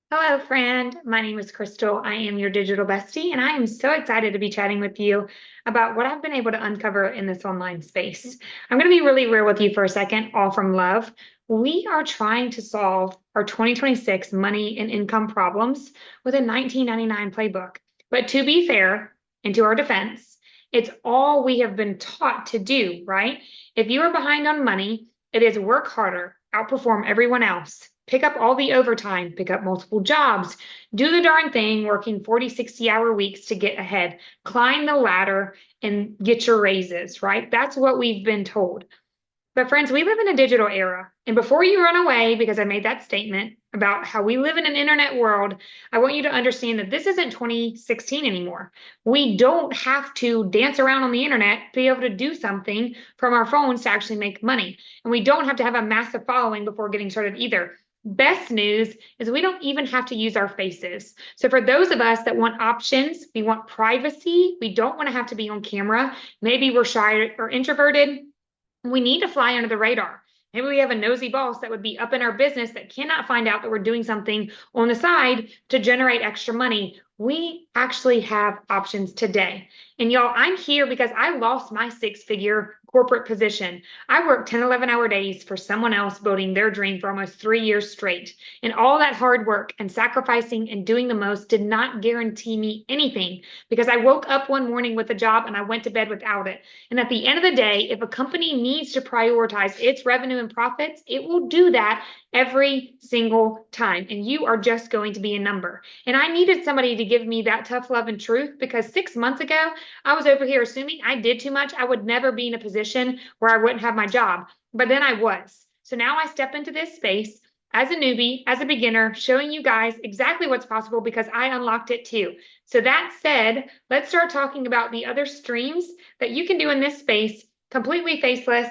Hello, friend. My name is Crystal. I am your digital bestie, and I am so excited to be chatting with you about what I've been able to uncover in this online space. I'm going to be really real with you for a second, all from love. We are trying to solve our 2026 money and income problems with a 1999 playbook. But to be fair, and to our defense, it's all we have been taught to do, right? If you are behind on money, it is work harder, outperform everyone else, pick up all the overtime, pick up multiple jobs, do the darn thing, working 40, 60-hour weeks to get ahead, climb the ladder and get your raises, right? That's what we've been told. But friends, we live in a digital era. And before you run away, because I made that statement about how we live in an internet world, I want you to understand that this isn't 2016 anymore. We don't have to dance around on the internet to be able to do something from our phones to actually make money. And we don't have to have a massive following before getting started either. Best news is we don't even have to use our faces. So, for those of us that want options, we want privacy, we don't want to have to be on camera. Maybe we're shy or introverted, we need to fly under the radar. Maybe we have a nosy boss that would be up in our business that cannot find out that we're doing something on the side to generate extra money. We actually have options today. And y'all, I'm here because I lost my six-figure corporate position. I worked 10, 11-hour days for someone else building their dream for almost 3 years straight. And all that hard work and sacrificing and doing the most did not guarantee me anything because I woke up one morning with a job and I went to bed without it. And at the end of the day, if a company needs to prioritize its revenue and profits, it will do that every single time. And you are just going to be a number. And I needed somebody to give me that tough love and truth because 6 months ago, I was over here assuming I did too much. I would never be in a position where I wouldn't have my job. But then I was. So now I step into this space as a newbie, as a beginner, showing you guys exactly what's possible because I unlocked it too. So that said, let's start talking about the other streams that you can do in this space completely faceless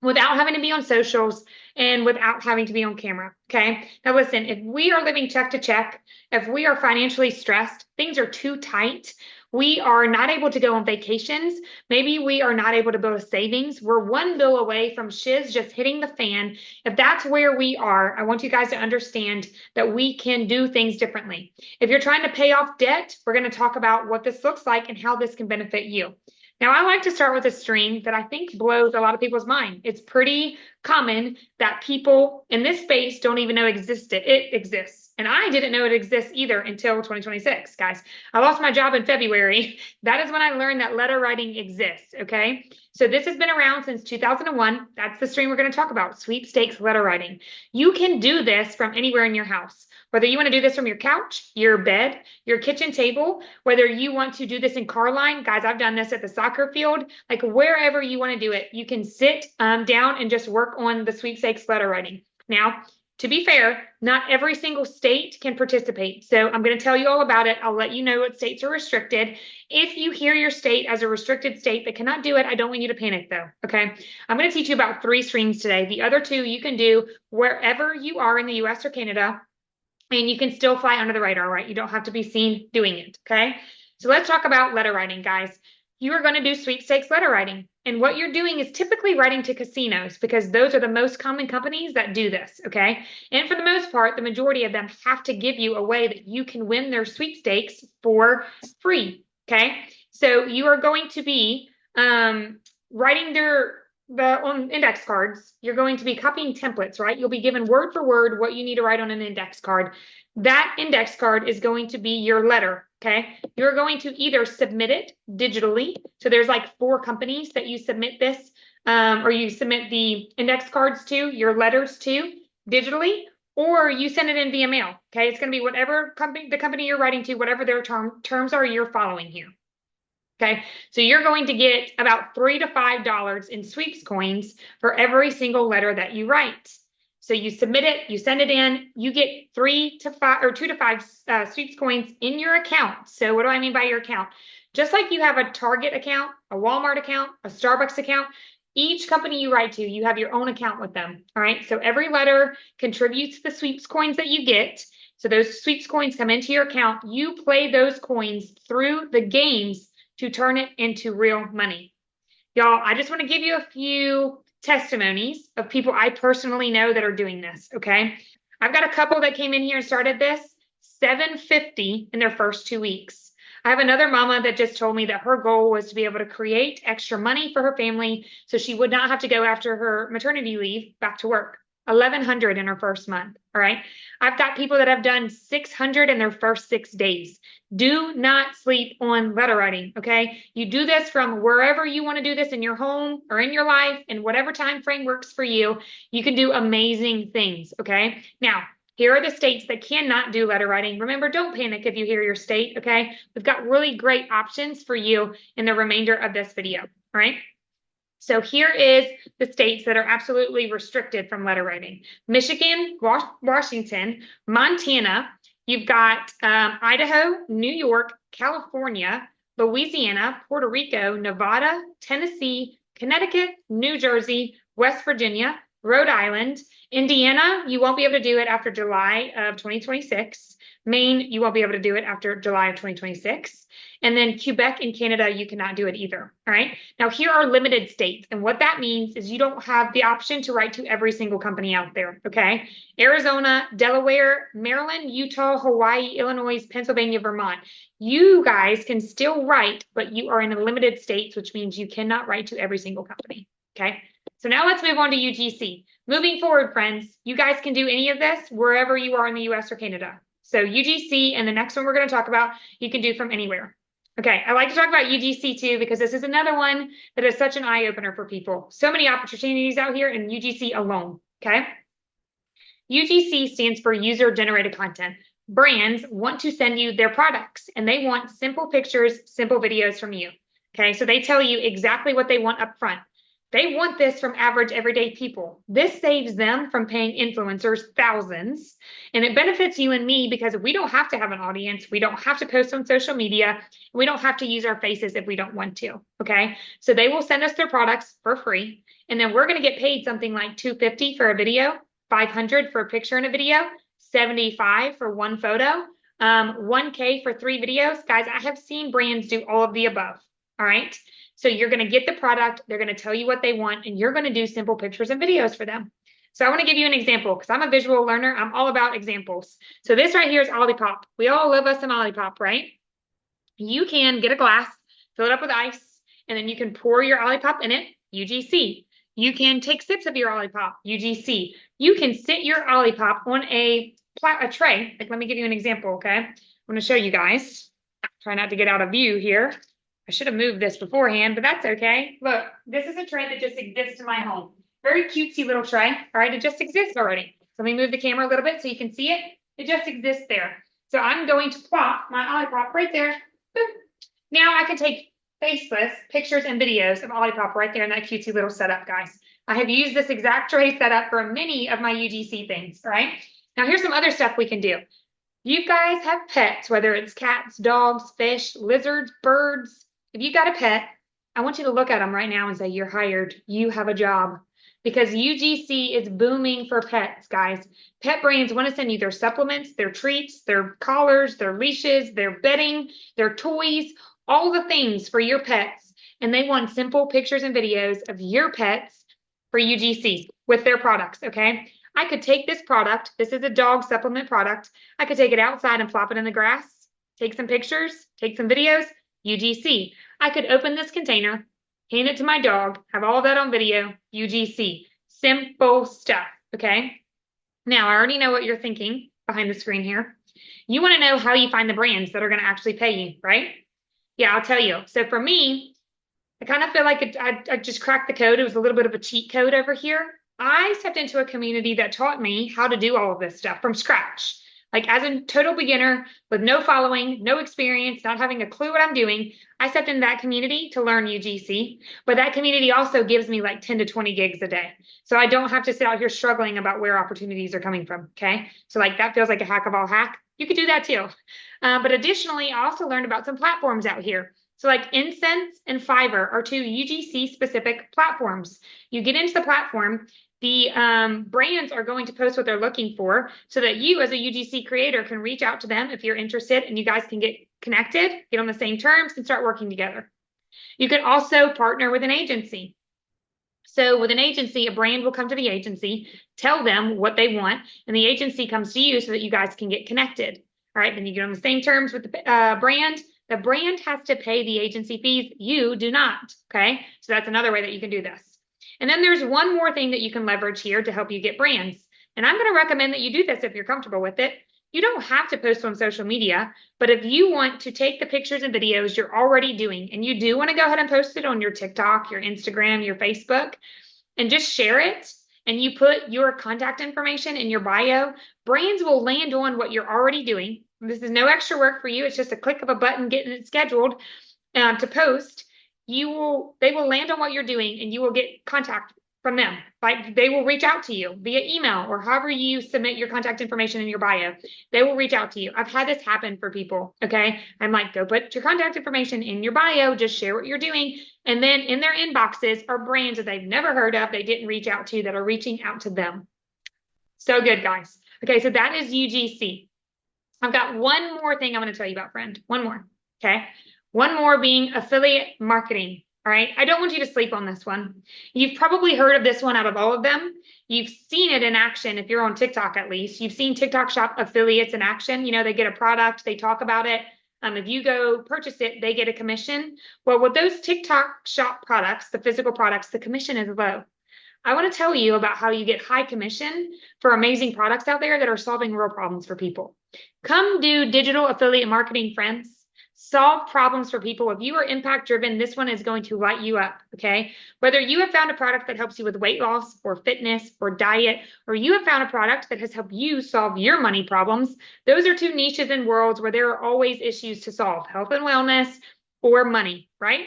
without having to be on socials and without having to be on camera. Okay. Now, listen, if we are living check to check, if we are financially stressed, things are too tight. We are not able to go on vacations. Maybe we are not able to build a savings. We're one bill away from shiz just hitting the fan. If that's where we are, I want you guys to understand that we can do things differently. If you're trying to pay off debt, we're going to talk about what this looks like and how this can benefit you. Now, I like to start with a stream that I think blows a lot of people's mind. It's pretty common that people in this space don't even know it exists. And I didn't know it exists either until 2026, guys. I lost my job in February. That is when I learned that letter writing exists, okay? So this has been around since 2001. That's the stream we're going to talk about, sweepstakes letter writing. You can do this from anywhere in your house. Whether you want to do this from your couch, your bed, your kitchen table, whether you want to do this in car line, guys, I've done this at the soccer field, like wherever you want to do it, you can sit down and just work on the sweepstakes letter writing. Now, to be fair, not every single state can participate. So I'm going to tell you all about it. I'll let you know what states are restricted. If you hear your state as a restricted state that cannot do it, I don't want you to panic though. Okay. I'm going to teach you about 3 streams today. The other 2 you can do wherever you are in the US or Canada, and you can still fly under the radar, right? You don't have to be seen doing it, okay? So let's talk about letter writing, guys. You are going to do sweepstakes letter writing. And what you're doing is typically writing to casinos because those are the most common companies that do this, okay? And for the most part, the majority of them have to give you a way that you can win their sweepstakes for free, okay? So you are going to be writing on index cards, you're going to be copying templates, right? You'll be given word for word what you need to write on an index card. That index card is going to be your letter, okay? You're going to either submit it digitally. So there's like 4 companies that you submit this, or you submit the index cards to, your letters to digitally, or you send it in via mail, okay? It's going to be whatever the company you're writing to, whatever their terms are you're following here. Okay, so you're going to get about $3 to $5 in sweeps coins for every single letter that you write. So you submit it, you send it in, you get 3 to 5 or 2 to 5 sweeps coins in your account. So what do I mean by your account? Just like you have a Target account, a Walmart account, a Starbucks account, each company you write to, you have your own account with them. All right, so every letter contributes to the sweeps coins that you get. So those sweeps coins come into your account. You play those coins through the games to turn it into real money. Y'all, I just want to give you a few testimonies of people I personally know that are doing this, okay? I've got a couple that came in here and started this, $750 in their first 2 weeks. I have another mama that just told me that her goal was to be able to create extra money for her family so she would not have to go after her maternity leave back to work. 1,100 in her first month. All right. I've got people that have done 600 in their first 6 days. Do not sleep on letter writing. Okay. You do this from wherever you want to do this in your home or in your life, and whatever time frame works for you, you can do amazing things. Okay. Now, here are the states that cannot do letter writing. Remember, don't panic if you hear your state. Okay. We've got really great options for you in the remainder of this video. All right. So here is the states that are absolutely restricted from letter writing: Michigan, Washington, Montana. You've got Idaho, New York, California, Louisiana, Puerto Rico, Nevada, Tennessee, Connecticut, New Jersey, West Virginia, Rhode Island, Indiana. You won't be able to do it after July of 2026. Maine, you won't be able to do it after July of 2026. And then Quebec in Canada, you cannot do it either. All right. Now, here are limited states. And what that means is you don't have the option to write to every single company out there. Okay. Arizona, Delaware, Maryland, Utah, Hawaii, Illinois, Pennsylvania, Vermont. You guys can still write, but you are in limited states, which means you cannot write to every single company. Okay. So now let's move on to UGC. Moving forward, friends, you guys can do any of this wherever you are in the US or Canada. So UGC and the next one we're going to talk about, you can do from anywhere. Okay, I like to talk about UGC too, because this is another one that is such an eye-opener for people. So many opportunities out here in UGC alone, okay? UGC stands for user-generated content. Brands want to send you their products, and they want simple pictures, simple videos from you, okay? So they tell you exactly what they want up front. They want this from average everyday people. This saves them from paying influencers thousands, and it benefits you and me because we don't have to have an audience. We don't have to post on social media. We don't have to use our faces if we don't want to. Okay. So they will send us their products for free. And then we're going to get paid something like $250 for a video, $500 for a picture in a video, $75 for one photo, $1K for 3 videos. Guys, I have seen brands do all of the above. All right. So you're going to get the product, they're going to tell you what they want, and you're going to do simple pictures and videos for them. So I want to give you an example because I'm a visual learner. I'm all about examples. So this right here is Olipop. We all love us some Olipop, right? You can get a glass, fill it up with ice, and then you can pour your Olipop in it, UGC. You can take sips of your Olipop, UGC. You can sit your Olipop on a tray. Like, let me give you an example, okay? I'm going to show you guys. Try not to get out of view here. I should have moved this beforehand, but that's okay. Look, this is a tray that just exists in my home. Very cutesy little tray. All right, it just exists already. So let me move the camera a little bit so you can see it. It just exists there. So I'm going to plop my Olipop right there. Boop. Now I can take faceless pictures and videos of Olipop right there in that cutesy little setup, guys. I have used this exact tray setup for many of my UGC things, all right? Now here's some other stuff we can do. You guys have pets, whether it's cats, dogs, fish, lizards, birds. If you got a pet, I want you to look at them right now and say, you're hired. You have a job. Because UGC is booming for pets, guys. Pet brands want to send you their supplements, their treats, their collars, their leashes, their bedding, their toys, all the things for your pets. And they want simple pictures and videos of your pets for UGC with their products, okay? I could take this product. This is a dog supplement product. I could take it outside and flop it in the grass, take some pictures, take some videos, UGC. I could open this container, hand it to my dog, have all of that on video, UGC. Simple stuff, okay? Now, I already know what you're thinking behind the screen here. You want to know how you find the brands that are going to actually pay you, right? Yeah, I'll tell you. So for me, I kind of feel like I just cracked the code. It was a little bit of a cheat code over here. I stepped into a community that taught me how to do all of this stuff from scratch. Like, as a total beginner with no following, no experience, not having a clue what I'm doing, I stepped into that community to learn UGC. But that community also gives me like 10 to 20 gigs a day. So I don't have to sit out here struggling about where opportunities are coming from, okay? So like, that feels like a hack of all hack. You could do that too. But additionally, I also learned about some platforms out here. So like Incense and Fiverr are 2 UGC specific platforms. You get into the platform, the brands are going to post what they're looking for so that you as a UGC creator can reach out to them if you're interested, and you guys can get connected, get on the same terms, and start working together. You could also partner with an agency. So with an agency, a brand will come to the agency, tell them what they want, and the agency comes to you so that you guys can get connected. All right, then you get on the same terms with the brand. The brand has to pay the agency fees. You do not. Okay, so that's another way that you can do this. And then there's one more thing that you can leverage here to help you get brands. And I'm going to recommend that you do this if you're comfortable with it. You don't have to post on social media, but if you want to take the pictures and videos you're already doing, and you do want to go ahead and post it on your TikTok, your Instagram, your Facebook, and just share it, and you put your contact information in your bio, brands will land on what you're already doing. This is no extra work for you. It's just a click of a button getting it scheduled to post. They will land on what you're doing, and you will get contact from them. Like they will reach out to you via email or however you submit your contact information in your bio. They will reach out to you. I've had this happen for people. Okay. I'm like, go put your contact information in your bio, just share what you're doing. And then in their inboxes are brands that they've never heard of, they didn't reach out to, that are reaching out to them. So good, guys. Okay. So that is UGC. I've got one more thing I want to tell you about, friend. One more. Okay. One more being affiliate marketing. All right. I don't want you to sleep on this one. You've probably heard of this one out of all of them. You've seen it in action. If you're on TikTok, at least you've seen TikTok shop affiliates in action. You know, they get a product, they talk about it. If you go purchase it, they get a commission. Well, with those TikTok shop products, the physical products, the commission is low. I want to tell you about how you get high commission for amazing products out there that are solving real problems for people. Come do digital affiliate marketing, friends. Solve problems for people. If you are impact driven, this one is going to light you up. Okay. Whether you have found a product that helps you with weight loss or fitness or diet, or you have found a product that has helped you solve your money problems, those are two niches and worlds where there are always issues to solve: health and wellness or money, right?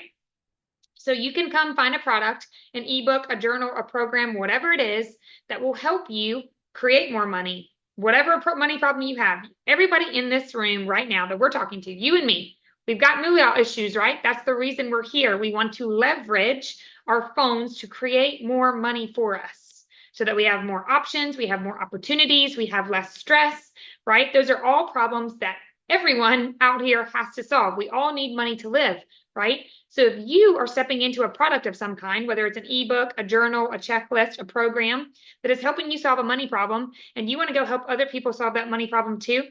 So you can come find a product, an ebook, a journal, a program, whatever it is that will help you create more money, whatever money problem you have. Everybody in this room right now that we're talking to, you and me, we've got moolah issues, right? That's the reason we're here. We want to leverage our phones to create more money for us so that we have more options, we have more opportunities, we have less stress, right? Those are all problems that everyone out here has to solve. We all need money to live, right? So if you are stepping into a product of some kind, whether it's an ebook, a journal, a checklist, a program that is helping you solve a money problem, and you want to go help other people solve that money problem too,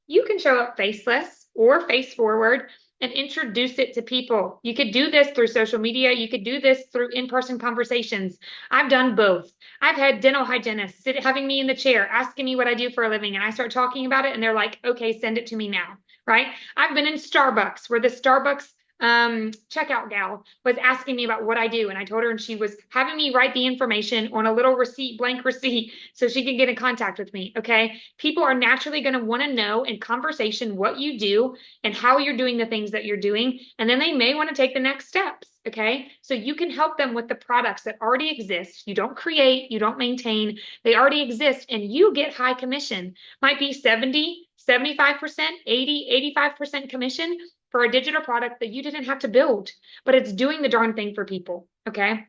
you can show up faceless or face forward and introduce it to people. You could do this through social media. You could do this through in-person conversations. I've done both. I've had dental hygienists having me in the chair, asking me what I do for a living, and I start talking about it, and they're like, okay, send it to me now, right? I've been in Starbucks where the Starbucks checkout gal was asking me about what I do, and I told her, and she was having me write the information on a little receipt, blank receipt, so she could get in contact with me. Okay, people are naturally going to want to know in conversation what you do and how you're doing the things that you're doing, and then they may want to take the next steps. Okay, so you can help them with the products that already exist. You don't create, you don't maintain, they already exist, and you get high commission. Might be 70, 75%, 80, 85% commission for a digital product that you didn't have to build, but it's doing the darn thing for people. Okay.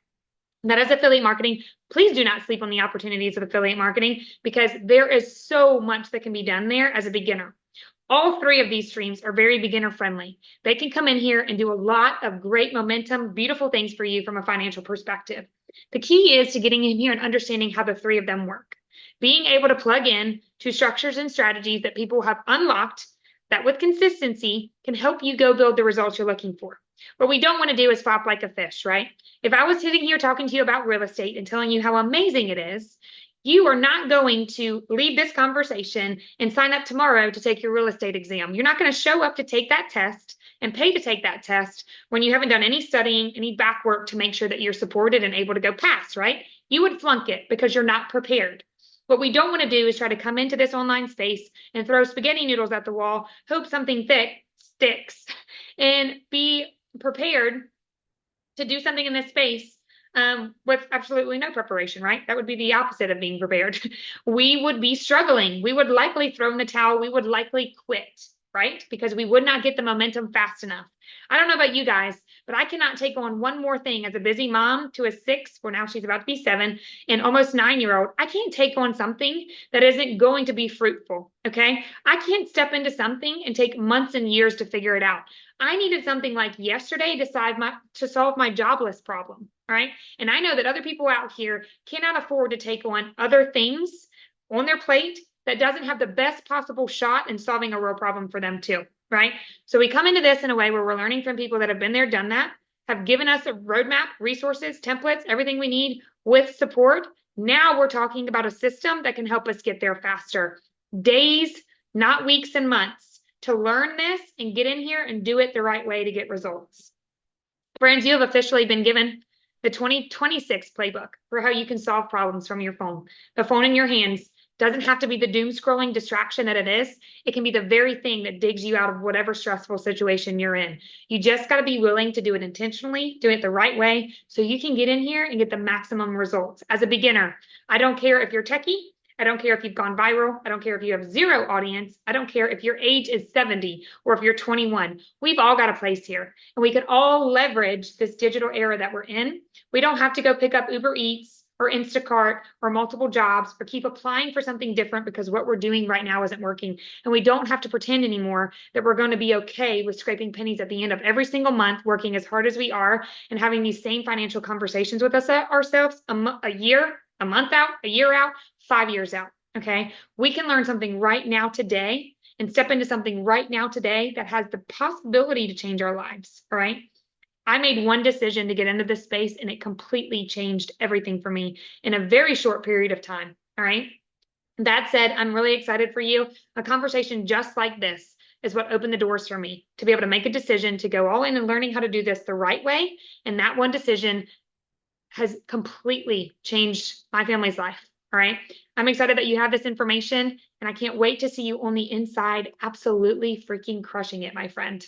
That is affiliate marketing. Please do not sleep on the opportunities of affiliate marketing, because there is so much that can be done there as a beginner. All three of these streams are very beginner friendly. They can come in here and do a lot of great momentum, beautiful things for you from a financial perspective. The key is to getting in here and understanding how the three of them work. Being able to plug in to structures and strategies that people have unlocked that with consistency can help you go build the results you're looking for. What we don't want to do is flop like a fish, right? If I was sitting here talking to you about real estate and telling you how amazing it is, you are not going to leave this conversation and sign up tomorrow to take your real estate exam. You're not going to show up to take that test and pay to take that test when you haven't done any studying, any back work to make sure that you're supported and able to go pass, right? You would flunk it because you're not prepared. What we don't want to do is try to come into this online space and throw spaghetti noodles at the wall, hope something thick sticks, and be prepared to do something in this space with absolutely no preparation, right? That would be the opposite of being prepared. We would be struggling. We would likely throw in the towel. We would likely quit, right? Because we would not get the momentum fast enough. I don't know about you guys, but I cannot take on one more thing as a busy mom to a 6, well, now she's about to be 7, and almost 9-year-old. I can't take on something that isn't going to be fruitful, okay? I can't step into something and take months and years to figure it out. I needed something like yesterday to solve my jobless problem, All right. And I know that other people out here cannot afford to take on other things on their plate that doesn't have the best possible shot in solving a real problem for them too. Right. So we come into this in a way where we're learning from people that have been there, done that, have given us a roadmap, resources, templates, everything we need with support. Now we're talking about a system that can help us get there faster. Days, not weeks and months, to learn this and get in here and do it the right way to get results. Friends, you have officially been given the 2026 playbook for how you can solve problems from your phone. The phone in your hands doesn't have to be the doom scrolling distraction that it is. It can be the very thing that digs you out of whatever stressful situation you're in. You just got to be willing to do it intentionally, do it the right way, so you can get in here and get the maximum results. As a beginner, I don't care if you're techie. I don't care if you've gone viral. I don't care if you have zero audience. I don't care if your age is 70 or if you're 21. We've all got a place here, and we can all leverage this digital era that we're in. We don't have to go pick up Uber Eats or Instacart or multiple jobs or keep applying for something different because what we're doing right now isn't working. And we don't have to pretend anymore that we're going to be okay with scraping pennies at the end of every single month, working as hard as we are and having these same financial conversations with ourselves a year, a month out, a year out, 5 years out. Okay. We can learn something right now today and step into something right now today that has the possibility to change our lives. All right. I made one decision to get into this space and it completely changed everything for me in a very short period of time. All right. That said, I'm really excited for you. A conversation just like this is what opened the doors for me to be able to make a decision to go all in and learning how to do this the right way. And that one decision has completely changed my family's life. All right. I'm excited that you have this information and I can't wait to see you on the inside absolutely freaking crushing it, my friend.